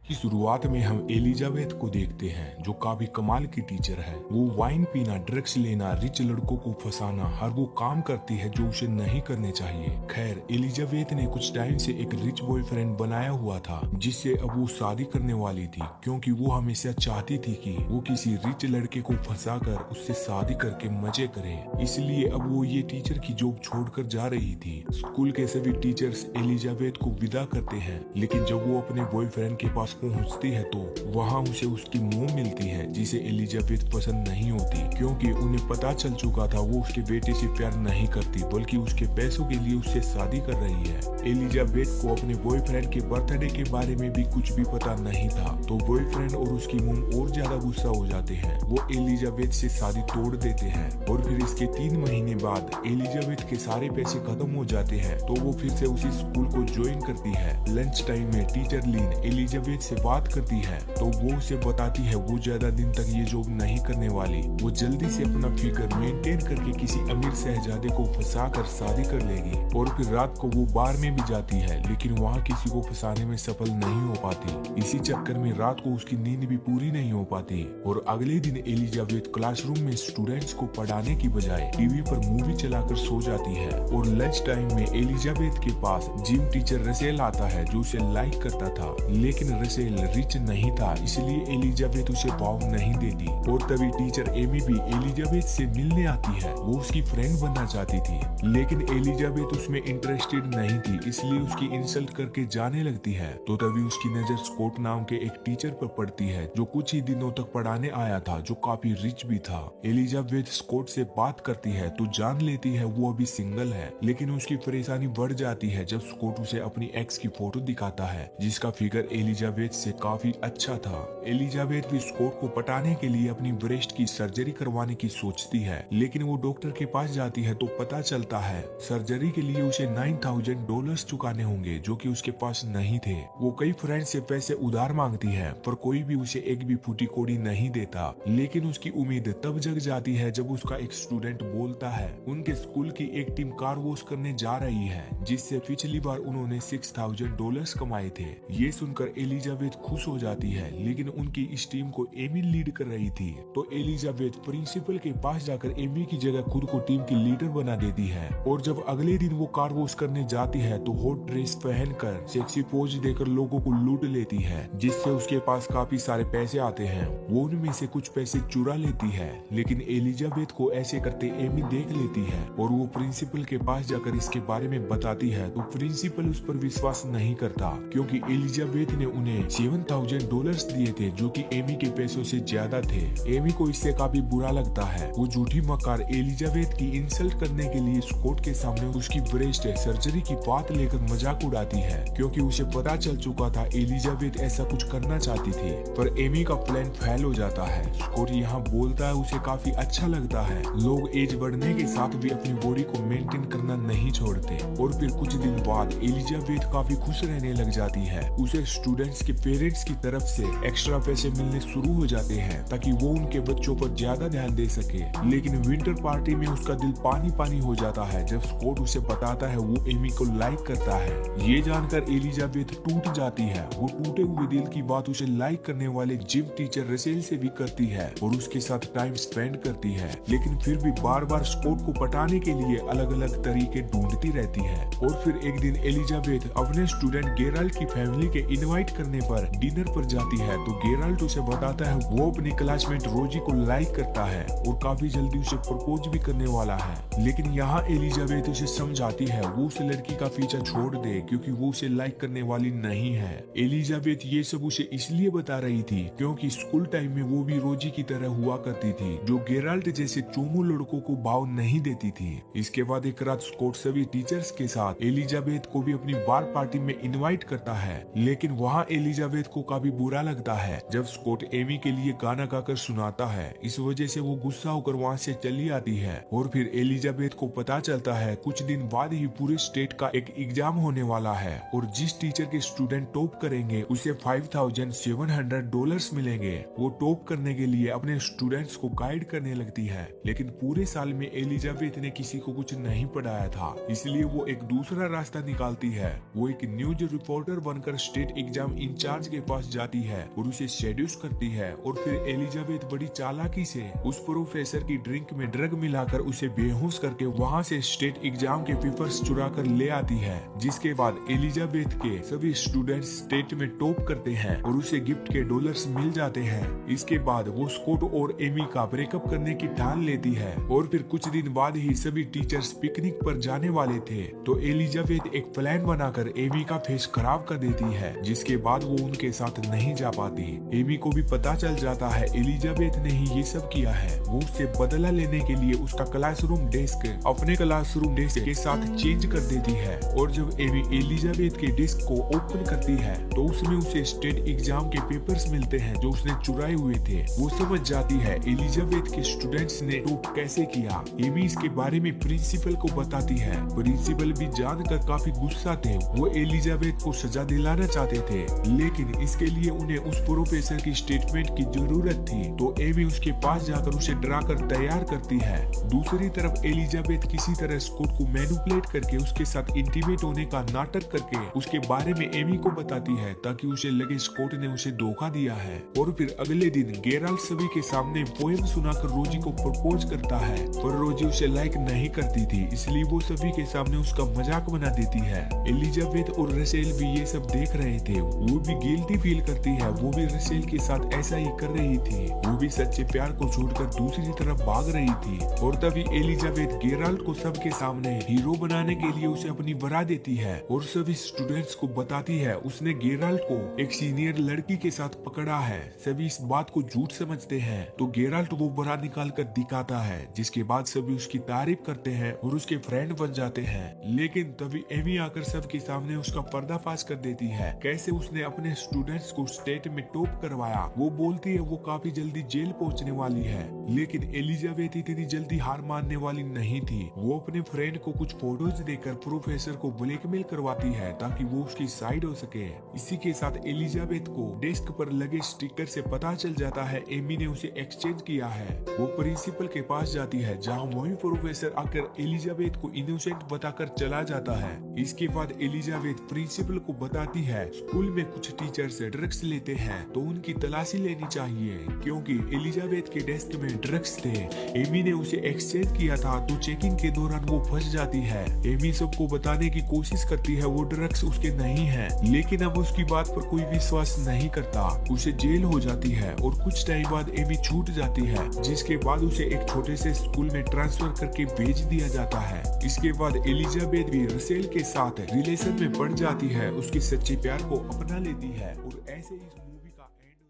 की शुरुआत में हम एलिजाबेथ को देखते हैं जो काफी कमाल की टीचर है। वो वाइन पीना, ड्रग्स लेना, रिच लड़कों को फंसाना, हर वो काम करती है जो उसे नहीं करने चाहिए। खैर, एलिजाबेथ ने कुछ टाइम से एक रिच बॉयफ्रेंड बनाया हुआ था जिससे अब वो शादी करने वाली थी, क्योंकि वो हमेशा चाहती थी कि वो किसी रिच लड़के को फंसाकर उससे शादी करके मजे करे। इसलिए अब वो ये टीचर की जॉब छोड़कर जा रही थी। स्कूल के सभी टीचर्स एलिजाबेथ को विदा करते हैं, लेकिन जब वो अपने बॉयफ्रेंड के पास पहुंचती है तो वहां उसे उसकी मोम मिलती है जिसे एलिजाबेथ पसंद नहीं होती, क्योंकि उन्हें पता चल चुका था वो उसके बेटे से प्यार नहीं करती बल्कि उसके पैसों के लिए उससे शादी कर रही है। एलिजाबेथ को अपने बॉयफ्रेंड के बर्थडे के बारे में भी कुछ भी पता नहीं था, तो बॉयफ्रेंड और उसकी मोम और ज्यादा गुस्सा हो जाते हैं। वो एलिजाबेथ से शादी तोड़ देते हैं और फिर इसके 3 महीने बाद एलिजाबेथ के सारे पैसे खत्म हो जाते हैं, तो वो फिर से उसी स्कूल को ज्वाइन करती है। लंच टाइम में टीचर लीन एलिजाबेथ से बात करती है तो वो उसे बताती है वो ज्यादा दिन तक ये जॉब नहीं करने वाली। वो जल्दी से अपना फिगर मेंटेन करके किसी अमीर शहजादे को फंसा कर शादी कर लेगी और फिर रात को वो बार में भी जाती है, लेकिन वहाँ किसी को फंसाने में सफल नहीं हो पाती। इसी चक्कर में रात को उसकी नींद भी पूरी नहीं हो पाती और अगले दिन एलिजाबेथ क्लासरूम में स्टूडेंट्स को पढ़ाने की बजाय टीवी पर मूवी चलाकर सो जाती है। और लंच टाइम में एलिजाबेथ के पास जिम टीचर रसेल आता है जो उसे लाइक करता था, लेकिन रसेल रिच नहीं था इसलिए एलिजाबेथ उसे भाव नहीं देती। और तभी टीचर एमी भी एलिजाबेथ से मिलने आती है। वो उसकी फ्रेंड बनना चाहती थी, लेकिन एलिजाबेथ उसमें इंटरेस्टेड नहीं थी, इसलिए उसकी इंसल्ट करके जाने लगती है। तो तभी उसकी नजर स्कॉट नाम के एक टीचर पर पड़ती है जो कुछ ही दिनों तक पढ़ाने आया था, जो काफी रिच भी था। एलिजाबेथ स्कॉट से बात करती है तो जान लेती है वो अभी सिंगल है, लेकिन उसकी परेशानी बढ़ जाती है जब स्कॉट उसे अपनी एक्स की फोटो दिखाता है जिसका फिगर एलिजाबेथ से काफी अच्छा था। एलिजाबेथ भी स्कॉट को पटाने के लिए अपनी ब्रेस्ट की सर्जरी करवाने की सोचती है, लेकिन वो डॉक्टर के पास जाती है तो पता चलता है सर्जरी के लिए उसे $9,000 चुकाने होंगे जो कि उसके पास नहीं थे। वो कई फ्रेंड से पैसे उधार मांगती है पर कोई भी उसे एक भी फूटी कौड़ी नहीं देता, लेकिन उसकी उम्मीद तब जग जाती है जब उसका एक स्टूडेंट बोलता है उनके स्कूल की एक टीम कार वॉश करने जा रही है जिससे पिछली बार उन्होंने $6,000 कमाए थे। ये सुनकर एलिजाबेथ खुश हो जाती है, लेकिन उनकी इस टीम को एमी लीड कर रही थी, तो एलिजाबेथ प्रिंसिपल के पास जाकर एमी की जगह खुद को टीम की लीडर बना देती है। और जब अगले दिन वो कार वॉश करने जाती है तो हॉट ड्रेस पहनकर सेक्सी पोज देकर लोगों को लूट लेती है, जिससे उसके पास काफी सारे पैसे आते हैं। वो उनमें से कुछ पैसे चुरा लेती है, लेकिन एलिजाबेथ को ऐसे करते एमी देख लेती है और वो प्रिंसिपल के पास जाकर इसके बारे में बताती है, तो प्रिंसिपल उस पर विश्वास नहीं करता क्योंकि एलिजाबेथ ने उन्हें $7,000 दिए थे जो कि एमी के पैसों से ज्यादा थे। एमी को इससे काफी बुरा लगता है। वो झूठी मक्कार एलिजाबेथ की इंसल्ट करने के लिए स्कॉट के सामने उसकी ब्रेस्ट सर्जरी की बात लेकर मजाक उड़ाती है, क्योंकि उसे पता चल चुका था एलिजाबेथ ऐसा कुछ करना चाहती थी। पर एमी का प्लान फेल हो जाता है। स्कॉट यहाँ बोलता है उसे काफी अच्छा लगता है लोग एज बढ़ने के साथ भी अपनी बॉडी को मेंटेन करना नहीं छोड़ते। और फिर कुछ दिन बाद एलिजाबेथ काफी खुश रहने लग जाती है। उसे स्टूडेंट्स के पेरेंट्स की तरफ से एक्स्ट्रा पैसे मिलने शुरू हो जाते हैं ताकि वो उनके बच्चों पर ज्यादा ध्यान दे सके। लेकिन विंटर पार्टी में उसका दिल पानी पानी हो जाता है जब स्कॉट उसे बताता है वो एमी को लाइक करता है। ये जानकर एलिजाबेथ टूट जाती है। वो टूटे हुए दिल की बात उसे लाइक करने वाले जिम टीचर रसेल से भी करती है और उसके साथ टाइम स्पेंड करती है, लेकिन फिर भी बार बार स्कॉट को पटाने के लिए अलग अलग तरीके ढूंढती रहती है। और फिर एक दिन एलिजाबेथ अपने स्टूडेंट गेराल्ट की फैमिली के इनवाइट करने पर डिनर पर जाती है, तो गेराल्ट उसे बताता है वो अपनी क्लासमेट रोजी को लाइक करता है और काफी जल्दी उसे प्रपोज भी करने वाला है। लेकिन यहाँ एलिजाबेथ उसे समझाती है वो उस लड़की का पीछा छोड़ दे क्योंकि वो उसे लाइक करने वाली नहीं है। एलिजाबेथ ये सब उसे इसलिए बता रही थी क्योंकि स्कूल टाइम में वो भी रोजी की तरह हुआ करती थी जो गेराल्ट जैसे चोमू लड़कों को भाव नहीं देती थी। इसके बाद एक रात स्कॉट सभी टीचर्स के साथ एलिजाबेथ को भी अपनी बार पार्टी में इनवाइट करता है, लेकिन वहाँ एलिजाबेथ को काफी बुरा लगता है जब स्कॉट एमी के लिए गाना गाकर सुनाता है। इस वजह से वो गुस्सा होकर वहाँ से चली आती है। और फिर एलिजाबेथ को पता चलता है कुछ दिन बाद ही पूरे स्टेट का एक एग्जाम होने वाला है और जिस टीचर के स्टूडेंट टॉप करेंगे उसे $5,700 मिलेंगे। वो टॉप करने के लिए अपने स्टूडेंट्स को गाइड करने लगती है, लेकिन पूरे साल में एलिजाबेथ ने किसी को कुछ नहीं पढ़ाया था, इसलिए वो एक दूसरा रास्ता निकालती है। वो एक न्यूज रिपोर्टर बनकर स्टेट एग्जाम इंचार्ज के पास जाती है और उसे सेड्यूस करती है और फिर एलिजाबेथ बड़ी चालाकी से उस प्रोफेसर की ड्रिंक में ड्रग मिलाकर उसे बेहोश करके वहाँ से स्टेट एग्जाम के पेपर्स चुरा कर ले आती है, जिसके बाद एलिजाबेथ के सभी स्टूडेंट्स स्टेट में टॉप करते हैं और उसे गिफ्ट के डॉलर्स मिल जाते हैं। इसके बाद वो स्कॉट और एमी का ब्रेकअप करने की ठान लेती है और फिर कुछ दिन बाद ही सभी टीचर्स पिकनिक पर जाने वाले थे, तो एलिजाबेथ एक प्लान बनाकर एमी का फेस खराब कर देती है, जिसके बाद वो उनके साथ नहीं जा पाती। एमी को भी पता चल जाता है एलिजाबेथ ने ही ये सब किया है। वो उससे बदला लेने के लिए उसका क्लासरूम डेस्क अपने क्लासरूम डेस्क के साथ चेंज कर देती है और जब एमी एलिजाबेथ के डेस्क को ओपन करती है तो उसमें उसे स्टेट एग्जाम के पेपर्स मिलते हैं जो उसने चुराए हुए थे। वो समझ जाती है एलिजाबेथ के स्टूडेंट्स ने टॉप कैसे किया। एमी इसके बारे में प्रिंसिपल को बताती है। प्रिंसिपल भी जानकर काफी गुस्सा थे। वो एलिजाबेथ को सजा दिलाना चाहते थे, लेकिन इसके लिए उन्हें उस प्रोफेसर की स्टेटमेंट की जरूरत थी, तो एमी उसके पास जाकर उसे डराकर तैयार करती है। दूसरी तरफ एलिजाबेथ किसी तरह स्कॉट को मैनिपुलेट करके उसके साथ इंटीमेट होने का नाटक करके उसके बारे में एमी को बताती है, ताकि उसे लगे स्कॉट ने उसे धोखा दिया है। और फिर अगले दिन गेराल्ट सभी के सामने पोएम सुनाकर रोजी को प्रपोज करता है, पर रोजी उसे लाइक नहीं करती थी, इसलिए वो सभी के सामने उसका मजाक बना देती है। एलिजाबेथ और रसेल भी ये सब देख रहे थे। वो भी गिल्टी फील करती है, वो भी रसेल के साथ ऐसा ही कर रही थी। वो भी सच्चे प्यार को छोड़कर दूसरी तरफ भाग रही थी। और तभी एलिजाबेथ गेराल्ट को सबके सामने हीरो बनाने के लिए उसे अपनी बरा देती है और सभी स्टूडेंट्स को बताती है उसने गेराल्ट को एक सीनियर लड़की के साथ पकड़ा है। सभी इस बात को झूठ समझते हैं, तो गेराल्ट वो बरा निकाल कर दिखाता है, जिसके बाद सभी उसकी तारीफ करते हैं और उसके फ्रेंड बन जाते हैं। लेकिन तभी एमी आकर सबके सामने उसका पर्दाफाश कर देती है, कैसे उसने अपने स्टूडेंट्स को स्टेट में टॉप करवाया। वो बोलती है वो काफी जल्दी जेल पहुंचने वाली है, लेकिन एलिजाबेथ इतनी जल्दी हार मानने वाली नहीं थी। वो अपने फ्रेंड को कुछ फोटोज देकर प्रोफेसर को ब्लैकमेल करवाती है ताकि वो उसकी साइड हो सके। इसी के साथ एलिजाबेथ को डेस्क पर लगे स्टिकर से पता चल जाता है एमी ने उसे एक्सचेंज किया है। वो प्रिंसिपल के पास जाती है, जहां वही प्रोफेसर आकर एलिजाबेथ को इनोसेंट बताकर चला जाता है। इसके बाद एलिजाबेथ प्रिंसिपल को बताती है स्कूल में कुछ टीचर्स ड्रग्स लेते हैं, तो उनकी तलाशी लेनी चाहिए, क्योंकि एलिजाबेथ के डेस्क में ड्रग्स थे। एमी ने उसे एक्सचेंज किया था, तो चेकिंग के दौरान वो फंस जाती है। एमी सबको बताने की कोशिश करती है वो ड्रग्स उसके नहीं है, लेकिन अब उसकी बात पर कोई विश्वास नहीं करता। उसे जेल हो जाती है और कुछ टाइम बाद एमी छूट जाती है, जिसके बाद उसे एक छोटे से स्कूल में ट्रांसफर करके भेज दिया जाता है। इसके बाद एलिजाबेथ भी रसेल के साथ रिलेशन में पड़ जाती है, उसके सच्चे प्यार को अपना लेती है और ऐसे इस मूवी का एंड